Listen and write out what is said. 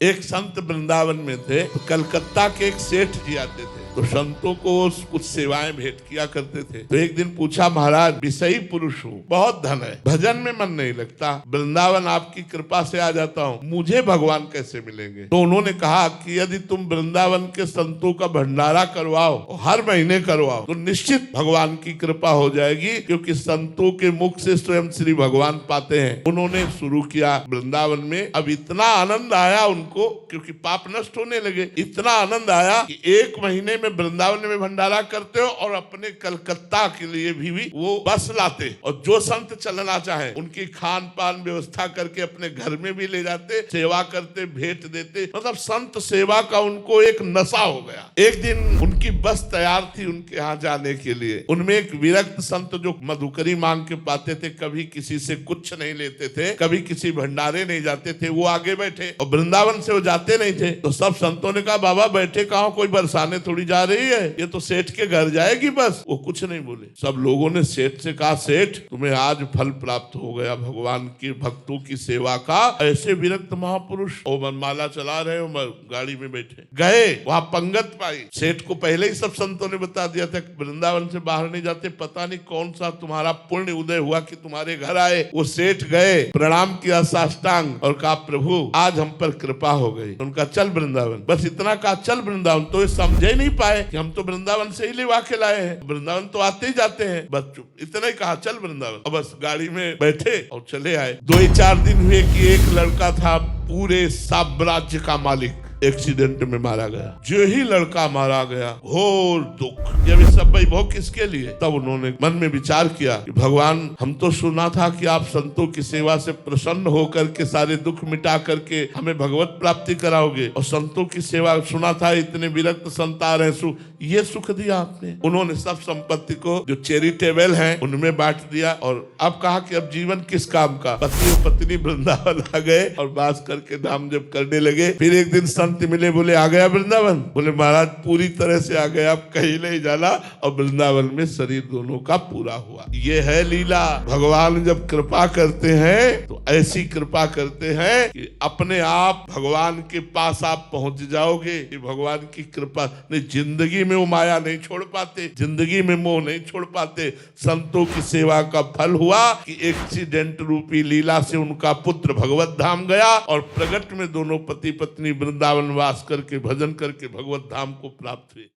एक संत वृंदावन में थे, तो कलकत्ता के एक सेठ जी आते थे, तो संतों को कुछ सेवाएं भेंट किया करते थे। तो एक दिन पूछा, महाराज विषयी पुरुष हूँ, बहुत धन है, भजन में मन नहीं लगता, वृंदावन आपकी कृपा से आ जाता हूँ, मुझे भगवान कैसे मिलेंगे? तो उन्होंने कहा कि यदि तुम वृंदावन के संतों का भंडारा करवाओ, हर महीने करवाओ, तो निश्चित भगवान की कृपा हो जाएगी, क्योंकि संतों के मुख से स्वयं श्री भगवान पाते हैं। उन्होंने शुरू किया वृंदावन में। अब इतना आनंद आया उनको, क्योंकि पाप नष्ट होने लगे, इतना आनंद आया कि एक महीने में वृंदावन में भंडारा करते हो और अपने कलकत्ता के लिए भी वो बस लाते, और जो संत चलना चाहे उनकी खान पान व्यवस्था करके अपने घर में भी ले जाते, सेवा करते, भेंट देते। मतलब संत सेवा का उनको एक नशा हो गया। एक दिन उनकी बस तैयार थी उनके यहाँ जाने के लिए। उनमें एक विरक्त संत जो मधुकरी मांग के पाते थे, कभी किसी से कुछ नहीं लेते थे, कभी किसी भंडारे नहीं जाते थे, वो आगे बैठे, और वृंदावन से वो जाते नहीं थे। तो सब संतों ने कहा, बाबा बैठे कहाँ, कोई बरसाने थोड़ी जा रही है, ये तो सेठ के घर जाएगी बस। वो कुछ नहीं बोले। सब लोगों ने सेठ से कहा, सेठ तुम्हें आज फल प्राप्त हो गया भगवान के भक्तों की सेवा का। ऐसे विरक्त महापुरुष वो मनमाला चला रहे हो, गाड़ी में बैठे गए, वहां पंगत पाई। सेठ को पहले ही सब संतों ने बता दिया था, वृंदावन से बाहर नहीं जाते, पता नहीं कौन सा तुम्हारा पुण्य उदय हुआ कि तुम्हारे घर आए। वो सेठ गए, प्रणाम किया साष्टांग, और कहा, प्रभु आज हम पर कृपा हो गई। उनका चल वृंदावन, बस इतना कहा, चल वृंदावन। तो ये समझे नहीं पाए कि हम तो वृंदावन से ही लेवा के लाए हैं, वृंदावन तो आते ही जाते हैं, बस चुप, इतना ही कहा, चल वृंदावन। और बस गाड़ी में बैठे और चले आए। 2-4 दिन हुए कि एक लड़का था पूरे साम्राज्य का मालिक, एक्सीडेंट में मारा गया। जो ही लड़का मारा गया, घोर दुख। जब ये सब वैभव किसके लिए? तब उन्होंने मन में विचार किया कि भगवान, हम तो सुना था कि आप संतों की सेवा से प्रसन्न होकर के सारे दुख मिटा करके हमें भगवत प्राप्ति कराओगे, और संतों की सेवा सुना था इतने विरक्त संत आ रहे, ये सुख दिया आपने। उन्होंने सब संपत्ति को जो चैरिटेबल है उनमें बांट दिया, और अब कहा कि अब जीवन किस काम का। पति और पत्नी वृंदावन आ गए और बास करके नाम जप करने लगे। फिर एक दिन संत मिले, बोले आ गया वृंदावन? बोले महाराज पूरी तरह से आ गया, आप कहीं नहीं जाना। और वृंदावन में शरीर दोनों का पूरा हुआ। ये है लीला। भगवान जब कृपा करते हैं तो ऐसी कृपा करते हैं कि अपने आप भगवान के पास आप पहुंच जाओगे। कि भगवान की कृपा नहीं, जिंदगी में वो माया नहीं छोड़ पाते, जिंदगी में मोह नहीं छोड़ पाते। संतों की सेवा का फल हुआ कि एक्सीडेंट रूपी लीला से उनका पुत्र भगवत धाम गया, और प्रगट में दोनों पति पत्नी वृंदावन वास करके भजन करके भगवत धाम को प्राप्त हुए।